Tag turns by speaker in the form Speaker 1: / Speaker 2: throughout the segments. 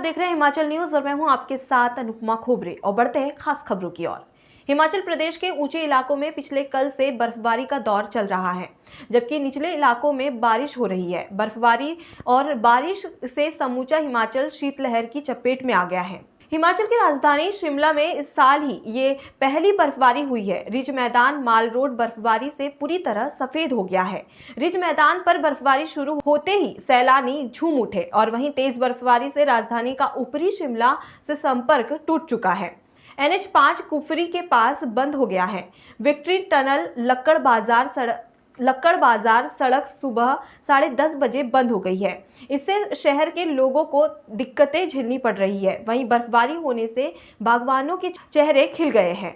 Speaker 1: देख रहे हैं हिमाचल न्यूज और मैं हूं आपके साथ अनुपमा खोबरे और बढ़ते हैं खास खबरों की ओर। हिमाचल प्रदेश के ऊंचे इलाकों में पिछले कल से बर्फबारी का दौर चल रहा है, जबकि निचले इलाकों में बारिश हो रही है। बर्फबारी और बारिश से समूचा हिमाचल शीतलहर की चपेट में आ गया है। हिमाचल की राजधानी शिमला में इस साल ही ये पहली बर्फबारी हुई है। रिज मैदान माल रोड बर्फबारी से पूरी तरह सफेद हो गया है। रिज मैदान पर बर्फबारी शुरू होते ही सैलानी झूम उठे और वहीं तेज बर्फबारी से राजधानी का ऊपरी शिमला से संपर्क टूट चुका है। NH5 कुफरी के पास बंद हो गया है। विक्ट्री टनल लक्कड़ बाजार सड़क सुबह 10:30 बजे बंद हो गई है। इससे शहर के लोगों को दिक्कतें झेलनी पड़ रही है। वहीं बर्फबारी होने से बागवानों के चेहरे खिल गए हैं।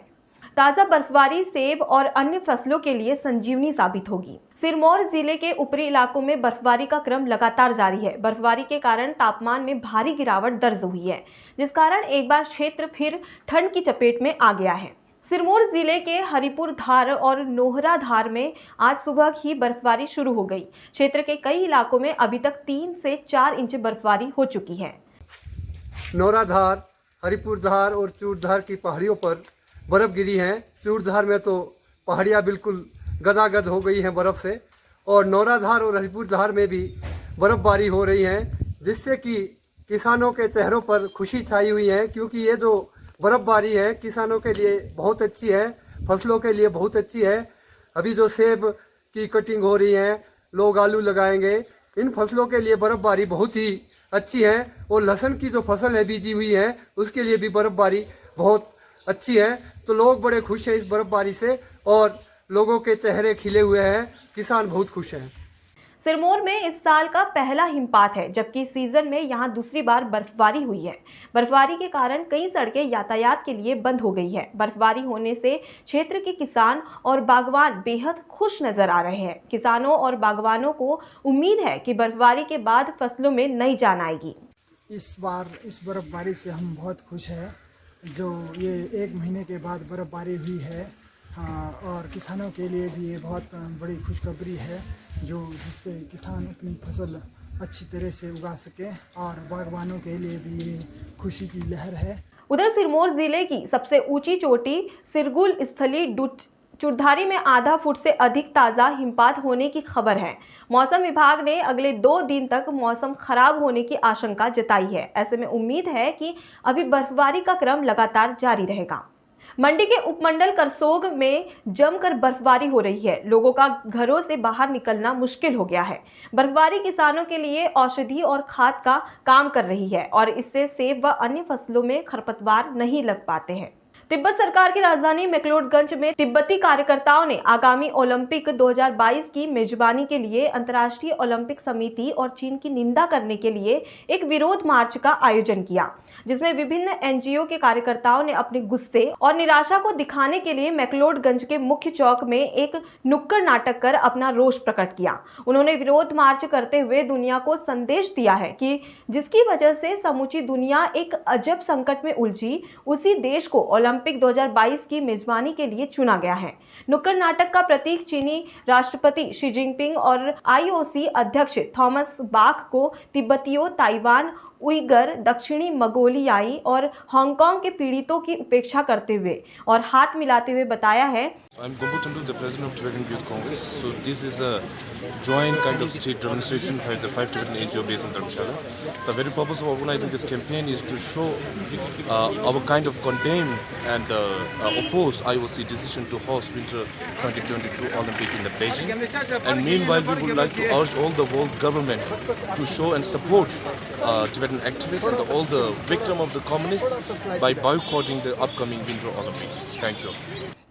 Speaker 1: ताज़ा बर्फबारी सेब और अन्य फसलों के लिए संजीवनी साबित होगी। सिरमौर जिले के ऊपरी इलाकों में बर्फबारी का क्रम लगातार जारी है। बर्फबारी के कारण तापमान में भारी गिरावट दर्ज हुई है, जिस कारण एक बार क्षेत्र फिर ठंड की चपेट में आ गया है। सिरमौर जिले के हरिपुर धार और नोहरा धार में आज सुबह ही बर्फबारी शुरू हो गई। क्षेत्र के कई इलाकों में अभी तक 3 से 4 इंच बर्फबारी हो चुकी है।
Speaker 2: नोहरा धार, हरिपुर धार और चूड़धार की पहाड़ियों पर बर्फ गिरी है। चूड़धार में तो पहाड़ियाँ बिल्कुल गदागद हो गई हैं बर्फ़ से, और नोहरा धार और हरिपुर धार में भी बर्फबारी हो रही है, जिससे कि किसानों के चेहरों पर खुशी छाई हुई है, क्योंकि ये जो बर्फबारी है किसानों के लिए बहुत अच्छी है, फसलों के लिए बहुत अच्छी है। अभी जो सेब की कटिंग हो रही है, लोग आलू लगाएंगे, इन फसलों के लिए बर्फबारी बहुत ही अच्छी है। और लहसुन की जो फसल है बीजी हुई है, उसके लिए भी बर्फबारी बहुत अच्छी है। तो लोग बड़े खुश हैं इस बर्फबारी से और लोगों के चेहरे खिले हुए हैं, किसान बहुत खुश हैं।
Speaker 1: सिरमौर में इस साल का पहला हिमपात है, जबकि सीजन में यहां दूसरी बार बर्फबारी हुई है। बर्फबारी के कारण कई सड़कें यातायात के लिए बंद हो गई है। बर्फबारी होने से क्षेत्र के किसान और बागवान बेहद खुश नजर आ रहे हैं। किसानों और बागवानों को उम्मीद है कि बर्फबारी के बाद फसलों में नई जान आएगी।
Speaker 3: इस बार इस बर्फबारी से हम बहुत खुश हैं, जो ये 1 महीने के बाद बर्फबारी हुई है। और किसानों के लिए भी ये बहुत बड़ी खुशखबरी है, जो जिससे किसान अपनी फसल अच्छी तरह से उगा सके, और बागवानों के लिए भी ये खुशी की लहर है।
Speaker 1: उधर सिरमौर जिले की सबसे ऊंची चोटी सिरगुल स्थली चूड़धारी में आधा फुट से अधिक ताज़ा हिमपात होने की खबर है। मौसम विभाग ने अगले 2 दिन तक मौसम खराब होने की आशंका जताई है। ऐसे में उम्मीद है कि अभी बर्फबारी का क्रम लगातार जारी रहेगा। मंडी के उपमंडल करसोग में जमकर बर्फबारी हो रही है। लोगों का घरों से बाहर निकलना मुश्किल हो गया है। बर्फबारी किसानों के लिए औषधि और खाद का काम कर रही है और इससे सेब व अन्य फसलों में खरपतवार नहीं लग पाते हैं। तिब्बत सरकार की राजधानी मैक्लोडगंज में तिब्बती कार्यकर्ताओं ने आगामी ओलंपिक 2022 की मेजबानी के लिए अंतर्राष्ट्रीय ओलंपिक समिति और चीन की निंदा करने के लिए एक विरोध मार्च का आयोजन किया, जिसमें विभिन्न NGO के कार्यकर्ताओं ने अपने गुस्से और निराशा को दिखाने के लिए मैक्लोडगंज के मुख्य चौक में एक नुक्कड़ नाटक कर अपना रोष प्रकट किया। उन्होंने विरोध मार्च करते हुए दुनिया को संदेश दिया है कि जिसकी वजह से समूची दुनिया एक अजब संकट में उलझी, उसी देश को ओलंपिक 2022 की मेजबानी के लिए चुना गया है। नुक्कड़ नाटक का प्रतीक चीनी राष्ट्रपति शी जिनपिंग और IOC अध्यक्ष थॉमस बाख को तिब्बतियों, ताइवान, उइगर, दक्षिणी मंगोलियाई और हांगकांग के पीड़ितों की उपेक्षा करते हुए और हाथ मिलाते हुए बताया है।
Speaker 4: I'm Gombo Tundu, the president of Tibetan Youth Congress. So this is a joint kind of street demonstration by the 5 Tibetan NGO based in Dharamshala. The very purpose of organizing this campaign is to show our kind of condemn and oppose IOC decision to host Winter 2022 Olympic in the Beijing. And meanwhile, we would like to urge all the world government to show and support Tibetan activists and all the victims of the communists by boycotting the upcoming Winter Olympics. Thank you.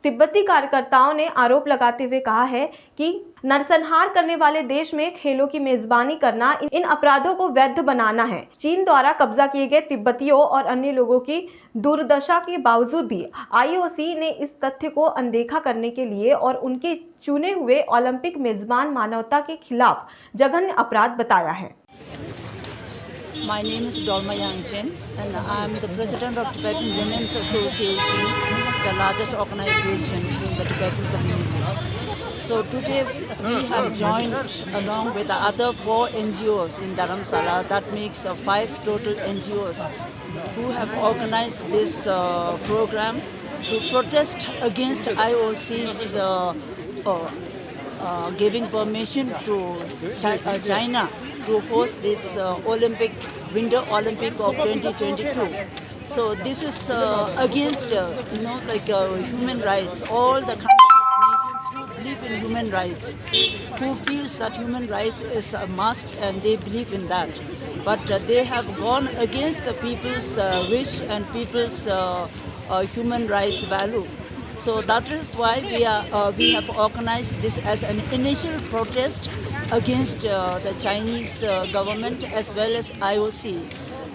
Speaker 1: तिब्बती कार्यकर्ताओं ने आरोप लगाते हुए कहा है कि नरसंहार करने वाले देश में खेलों की मेजबानी करना इन अपराधों को वैध बनाना है। चीन द्वारा कब्जा किए गए तिब्बतियों और अन्य लोगों की दुर्दशा के बावजूद भी IOC ने इस तथ्य को अनदेखा करने के लिए और उनके चुने हुए ओलंपिक मेजबान मानवता के खिलाफ जघन्य अपराध बताया है।
Speaker 5: My name is Dolma Yangchen and I am the president of Tibetan Women's Association, the largest organization in the Tibetan community. So today we have joined along with the other 4 NGOs in Dharamsala. That makes 5 total NGOs who have organized this program to protest against IOC's giving permission to China to host this Winter Olympic of 2022. So this is against human rights. All the countries, nations who believe in human rights, who feels that human rights is a must, and they believe in that. But they have gone against the people's wish and people's human rights value. So that is why we have organized this as an initial protest against the Chinese government as well as IOC.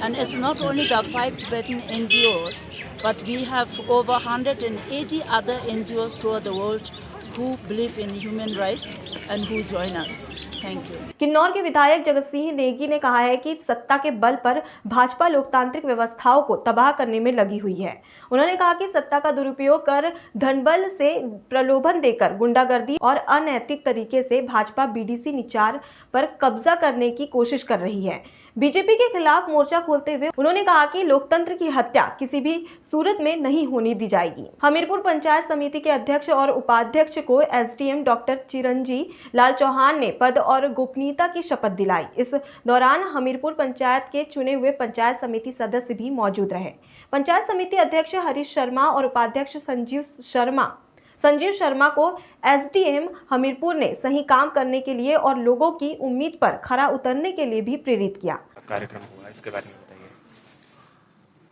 Speaker 5: And it's not only the 5 Tibetan NGOs, but we have over 180 other NGOs throughout the world who believe in human rights and who join us. Thank you.
Speaker 1: Kinnaur के विधायक जगत सिंह नेगी ने कहा है कि सत्ता के बल पर भाजपा लोकतांत्रिक व्यवस्थाओं को तबाह करने में लगी हुई है। उन्होंने कहा कि सत्ता का दुरुपयोग कर धनबल से प्रलोभन देकर गुंडागर्दी और अनैतिक तरीके से भाजपा बीडीसी निचार पर कब्जा करने की कोशिश कर रही है। बीजेपी के खिलाफ मोर्चा खोलते हुए उन्होंने कहा कि लोकतंत्र की हत्या किसी भी सूरत में नहीं होने दी जाएगी। हमीरपुर पंचायत समिति के अध्यक्ष और उपाध्यक्ष को एसडीएम डॉक्टर चिरंजी लाल चौहान ने पद और गोपनीयता की शपथ दिलाई। इस दौरान हमीरपुर पंचायत के चुने हुए पंचायत समिति सदस्य भी मौजूद रहे। पंचायत समिति अध्यक्ष हरीश शर्मा और उपाध्यक्ष संजीव शर्मा को एसडीएम हमीरपुर ने सही काम करने के लिए और लोगों की उम्मीद पर खरा उतरने के लिए भी प्रेरित किया।
Speaker 6: कार्यक्रम हुआ, इसके बारे में बताइए।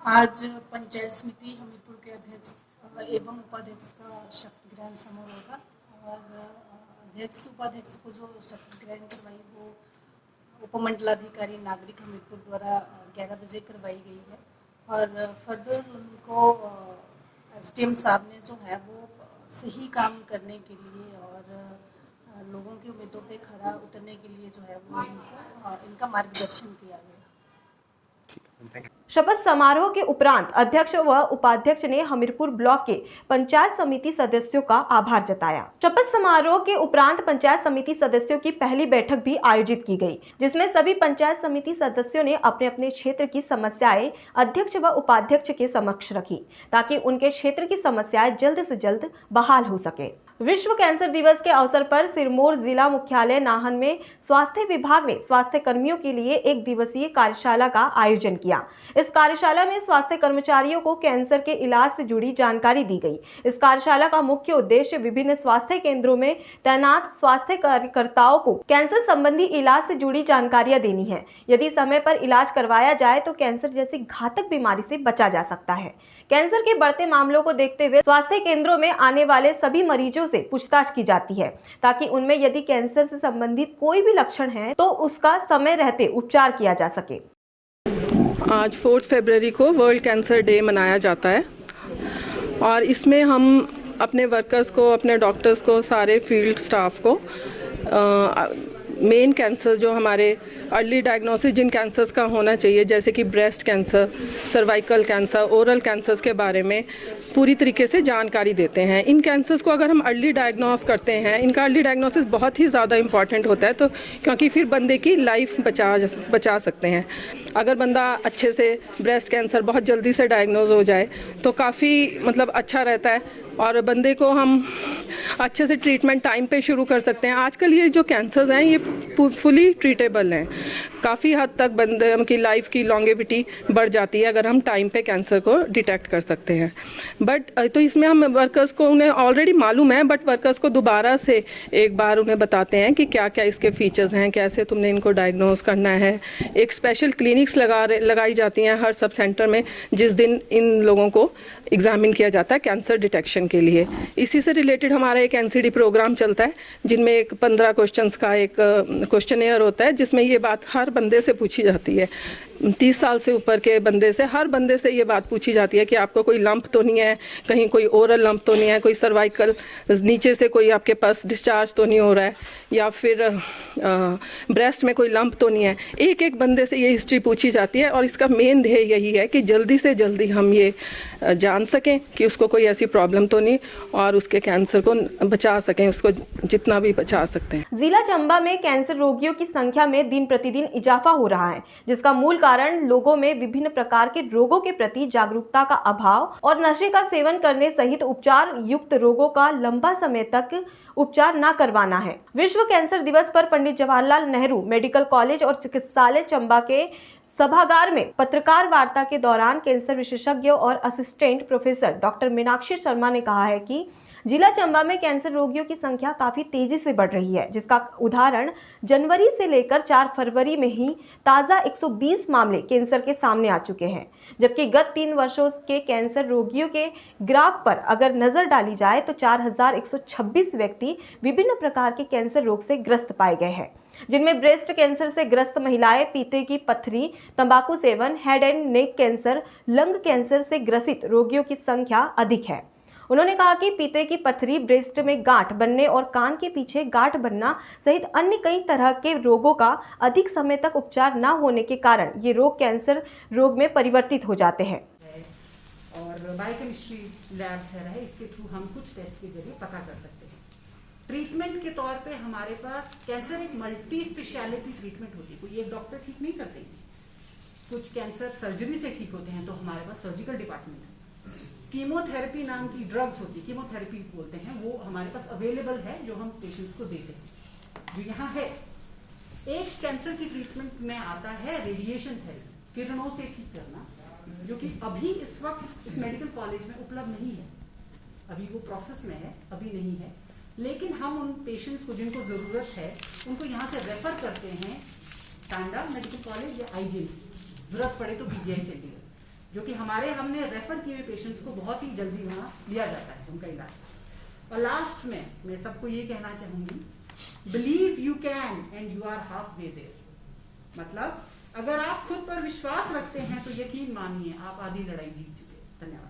Speaker 7: आज पंचायत समिति हमीरपुर के अध्यक्ष एवं उपाध्यक्ष का शपथ ग्रहण समारोह होगा और अध्यक्ष उपाध्यक्ष को जो शपथ ग्रहण करवाई वो उपमंडलाधिकारी नागरिक हमीरपुर द्वारा 11 बजे करवाई गई है और फर्दर उनको एसडीएम साहब ने जो है वो सही काम करने के लिए और लोगों की उम्मीदों पे खरा उतरने के लिए जो है वो इनका मार्गदर्शन किया गया।
Speaker 1: शपथ समारोह के उपरांत अध्यक्ष व उपाध्यक्ष ने हमीरपुर ब्लॉक के पंचायत समिति सदस्यों का आभार जताया। शपथ समारोह के उपरांत पंचायत समिति सदस्यों की पहली बैठक भी आयोजित की गई, जिसमें सभी पंचायत समिति सदस्यों ने अपने अपने क्षेत्र की समस्याएं अध्यक्ष व उपाध्यक्ष के समक्ष रखी, ताकि उनके क्षेत्र की समस्याएं जल्द से जल्द बहाल हो सके। विश्व कैंसर दिवस के अवसर पर सिरमौर जिला मुख्यालय नाहन में स्वास्थ्य विभाग ने स्वास्थ्य कर्मियों के लिए 1 दिवसीय कार्यशाला का आयोजन किया। इस कार्यशाला में स्वास्थ्य कर्मचारियों को कैंसर के इलाज से जुड़ी जानकारी दी गई। इस कार्यशाला का मुख्य उद्देश्य विभिन्न स्वास्थ्य केंद्रों में तैनात स्वास्थ्य कार्यकर्ताओं को कैंसर संबंधी इलाज से जुड़ी जानकारियां देनी है। यदि समय पर इलाज करवाया जाए तो कैंसर जैसी घातक बीमारी से बचा जा सकता है। कैंसर के बढ़ते मामलों को देखते हुए स्वास्थ्य केंद्रों में आने वाले सभी मरीजों से पूछताछ की जाती है, ताकि उनमें यदि कैंसर से संबंधित कोई भी लक्षण है तो उसका समय रहते उपचार किया जा सके।
Speaker 8: आज 4 फरवरी को वर्ल्ड कैंसर डे मनाया जाता है और इसमें हम अपने वर्कर्स को, अपने डॉक्टर्स को, सारे फील्ड स्टाफ को मेन कैंसर जो हमारे अर्ली डायग्नोसिस जिन कैंसर्स का होना चाहिए, जैसे कि breast cancer, cervical cancer, oral cancers के बारे में पूरी तरीके से जानकारी देते हैं। इन कैंसर्स को अगर हम अर्ली डायग्नोस करते हैं, इनका अर्ली डायग्नोसिस बहुत ही ज़्यादा इम्पॉर्टेंट होता है, तो क्योंकि फिर बंदे की लाइफ बचा सकते हैं। अगर बंदा अच्छे से ब्रेस्ट कैंसर बहुत जल्दी से डायग्नोज हो जाए तो काफ़ी अच्छा रहता है और बंदे को हम अच्छे से ट्रीटमेंट टाइम पे शुरू कर सकते हैं। आजकल ये जो कैंसर्स हैं ये फुली ट्रीटेबल हैं, काफ़ी हद तक बंदे की लाइफ की लॉन्गेविटी बढ़ जाती है अगर हम टाइम पे कैंसर को डिटेक्ट कर सकते हैं। बट तो इसमें हम वर्कर्स को, उन्हें ऑलरेडी मालूम है, बट वर्कर्स को दोबारा से एक बार उन्हें बताते हैं कि क्या क्या इसके फीचर्स हैं, कैसे तुमने इनको डायग्नोज करना है। एक स्पेशल क्लिनिक्स लगाई जाती हैं हर सब सेंटर में, जिस दिन इन लोगों को एग्जामिन किया जाता है कैंसर डिटेक्शन के लिए। इसी से रिलेटेड हमारा एक एनसीडी प्रोग्राम चलता है, जिनमें एक 15 क्वेश्चंस का एक क्वेश्चनेयर होता है, जिसमें ये बात हर बंदे से पूछी जाती है 30 साल से ऊपर के बंदे से, हर बंदे से ये बात पूछी जाती है कि आपको कोई लंप तो नहीं है, कहीं कोई ओरल लंप तो नहीं है, कोई सर्वाइकल नीचे से कोई आपके पास डिस्चार्ज तो नहीं हो रहा है, या फिर ब्रेस्ट में कोई लंप तो नहीं है। एक एक बंदे से ये हिस्ट्री पूछी जाती है और इसका मेन ध्येय यही है कि जल्दी से जल्दी हम ये जान सकें कि उसको कोई ऐसी प्रॉब्लम तो नहीं और उसके कैंसर को बचा सकें, उसको जितना भी बचा सकते हैं।
Speaker 1: जिला चंबा में कैंसर रोगियों की संख्या में दिन प्रतिदिन इजाफा हो रहा है, जिसका मूल कारण लोगों में विभिन्न प्रकार के रोगों के प्रति जागरूकता का अभाव और नशे का सेवन करने सहित उपचार युक्त रोगों का लंबा समय तक उपचार न करवाना है। विश्व कैंसर दिवस पर पंडित जवाहरलाल नेहरू मेडिकल कॉलेज और चिकित्सालय चंबा के सभागार में पत्रकार वार्ता के दौरान कैंसर विशेषज्ञ और assistant professor doctor Meenakshi Sharma ने कहा है कि जिला चंबा में कैंसर रोगियों की संख्या काफी तेजी से बढ़ रही है, जिसका उदाहरण जनवरी से लेकर 4 फरवरी में ही ताज़ा 120 मामले कैंसर के सामने आ चुके हैं, जबकि गत 3 वर्षों के कैंसर रोगियों के ग्राफ पर अगर नजर डाली जाए तो 4126 व्यक्ति विभिन्न प्रकार के कैंसर रोग से ग्रस्त पाए गए हैं, जिनमें ब्रेस्ट कैंसर से ग्रस्त महिलाएं, पीते की पथरी, तंबाकू seven, head and neck cancer, lung cancer से ग्रसित रोगियों की संख्या अधिक है। उन्होंने कहा कि पीते की पथरी, ब्रेस्ट में गांठ बनने और कान के पीछे गांठ बनना सहित अन्य कई तरह के रोगों का अधिक समय तक उपचार न होने के कारण ये रोग कैंसर रोग में परिवर्तित हो जाते हैं।
Speaker 9: और बायोकेमिस्ट्री लैब्स है, इसके थ्रू हम कुछ टेस्ट के जरिए पता कर सकते हैं। ट्रीटमेंट के तौर पे हमारे पास कैंसर एक मल्टी स्पेशलिटी ट्रीटमेंट होती है, कोई एक डॉक्टर ठीक नहीं करते हैं। कुछ कैंसर सर्जरी से ठीक होते हैं, तो हमारे पास सर्जिकल डिपार्टमेंट है। कीमोथेरेपी नाम की ड्रग्स होती है, कीमोथेरेपी बोलते हैं, वो हमारे पास अवेलेबल है, जो हम पेशेंट्स को देते हैं, जो यहाँ है। एक कैंसर की ट्रीटमेंट में आता है रेडिएशन थेरेपी, किरणों से ठीक करना, जो कि अभी इस वक्त इस मेडिकल कॉलेज में उपलब्ध नहीं है, अभी वो प्रोसेस में है, अभी नहीं है। लेकिन हम उन पेशेंट्स को जिनको जरूरत है उनको यहाँ से रेफर करते हैं टांडा मेडिकल कॉलेज या आईजीएमसी, जरूरत पड़े तो बीजीआई चंडीगढ़, जो कि हमने रेफर किए हुए पेशेंट्स को बहुत ही जल्दी वहाँ लिया जाता है उनका इलाज। और लास्ट में मैं सबको ये कहना चाहूंगी, believe you can and you are halfway there. मतलब अगर आप खुद पर विश्वास रखते हैं तो यकीन मानिए आप आधी लड़ाई जीत चुके। धन्यवाद।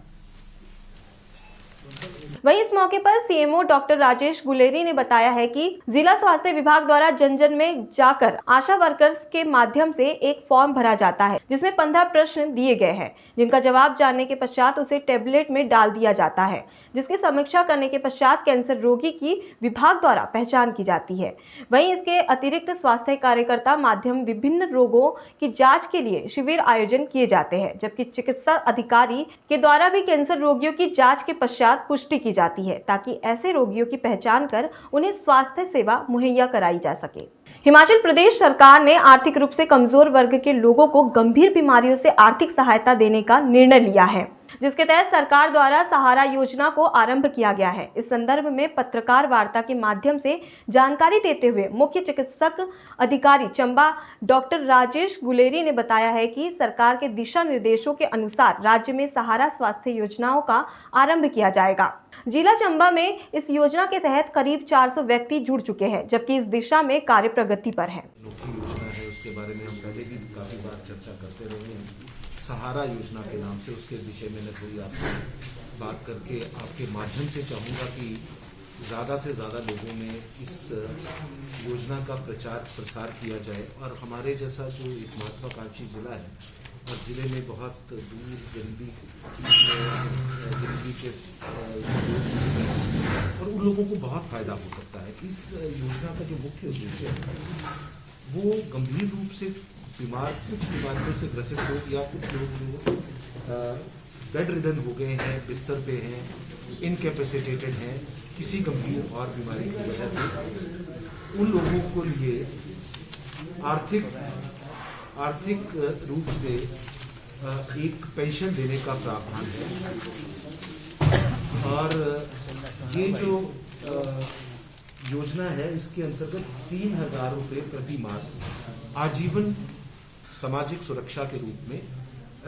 Speaker 1: वहीं इस मौके पर सीएमओ डॉक्टर राजेश गुलेरी ने बताया है कि जिला स्वास्थ्य विभाग द्वारा जन जन में जाकर आशा वर्कर्स के माध्यम से एक फॉर्म भरा जाता है, जिसमें 15 प्रश्न दिए गए हैं, जिनका जवाब जानने के पश्चात उसे टेबलेट में डाल दिया जाता है, जिसकी समीक्षा करने के पश्चात कैंसर रोगी की विभाग द्वारा पहचान की जाती है। वहीं इसके अतिरिक्त स्वास्थ्य कार्यकर्ता माध्यम विभिन्न रोगों की जाँच के लिए शिविर आयोजन किए जाते हैं, जबकि चिकित्सा अधिकारी के द्वारा भी कैंसर रोगियों की जाँच के पश्चात पुष्टि की जाती है, ताकि ऐसे रोगियों की पहचान कर उन्हें स्वास्थ्य सेवा मुहैया कराई जा सके। हिमाचल प्रदेश सरकार ने आर्थिक रूप से कमजोर वर्ग के लोगों को गंभीर बीमारियों से आर्थिक सहायता देने का निर्णय लिया है, जिसके तहत सरकार द्वारा सहारा योजना को आरंभ किया गया है। इस संदर्भ में पत्रकार वार्ता के माध्यम से जानकारी देते हुए मुख्य चिकित्सक अधिकारी चंबा डॉक्टर राजेश गुलेरी ने बताया है कि सरकार के दिशा निर्देशों के अनुसार राज्य में सहारा स्वास्थ्य योजनाओं का आरंभ किया जाएगा। जिला चंबा में इस योजना के तहत करीब 400 व्यक्ति जुड़ चुके हैं, जबकि इस दिशा में कार्य प्रगति पर है।
Speaker 10: योजना है, उसके बारे में हम पहले भी काफी बार चर्चा करते रहे हैं। सहारा योजना के नाम से उसके विषय में मैं थोड़ी आपसे बात करके आपके माध्यम से चाहूँगा कि ज़्यादा से ज़्यादा लोगों में इस योजना का प्रचार प्रसार किया जाए। और हमारे जैसा जो एक महत्वाकांक्षी ज़िला है और ज़िले में बहुत दूर गरीबी के और उन लोगों को बहुत फ़ायदा हो सकता है। इस योजना का जो मुख्य उद्देश्य है वो गंभीर रूप से बीमार, कुछ बीमारियों से ग्रसित लोग या कुछ लोग जो बेड रिडन हो गए हैं, बिस्तर पे हैं, इनकैपेसिटेटेड हैं किसी गंभीर और बीमारी की वजह से, उन लोगों को लिए आर्थिक रूप से एक पेंशन देने का प्रावधान है। और ये जो योजना है इसके अंतर्गत 3,000 रुपये प्रति मास आजीवन सामाजिक सुरक्षा के रूप में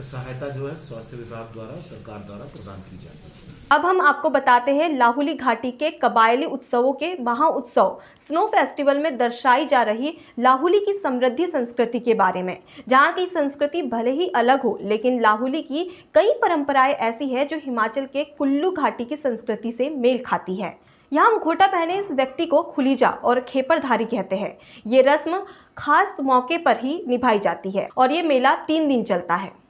Speaker 10: सहायता जो है स्वास्थ्य विभाग द्वारा सरकार द्वारा प्रदान की जाएगी।
Speaker 1: अब हम आपको बताते हैं लाहुली घाटी के कबायली उत्सवों के महा उत्सव स्नो फेस्टिवल में दर्शाई जा रही लाहुली की समृद्धि संस्कृति के बारे में। जहां की संस्कृति भले ही अलग हो, लेकिन लाहुली की कई परंपराएं ऐसी है जो हिमाचल के कुल्लू घाटी की संस्कृति से मेल खाती है। यहाँ मुखौटा पहने इस व्यक्ति को खुलीजा और खेपरधारी कहते हैं। ये रस्म खास मौके पर ही निभाई जाती है और ये मेला 3 दिन चलता है।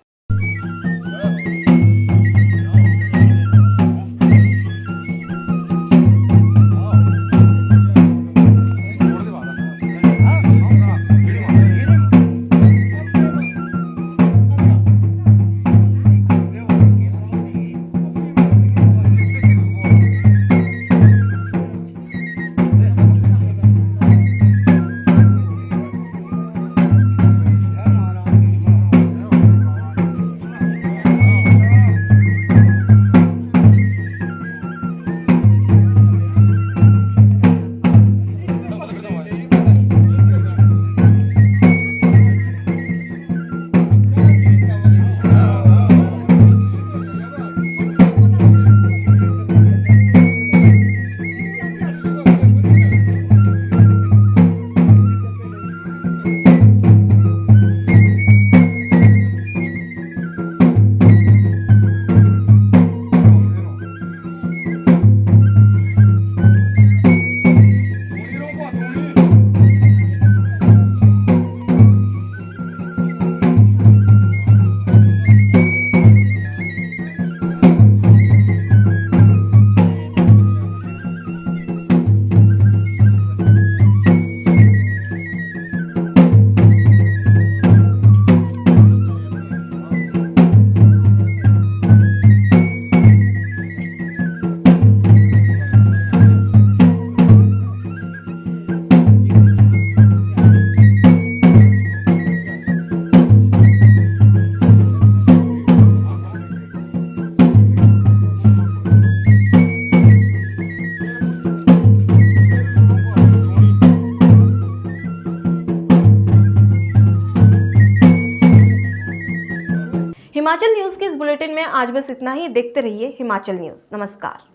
Speaker 1: हिमाचल न्यूज़ के इस बुलेटिन में आज बस इतना ही। देखते रहिए हिमाचल न्यूज़। नमस्कार।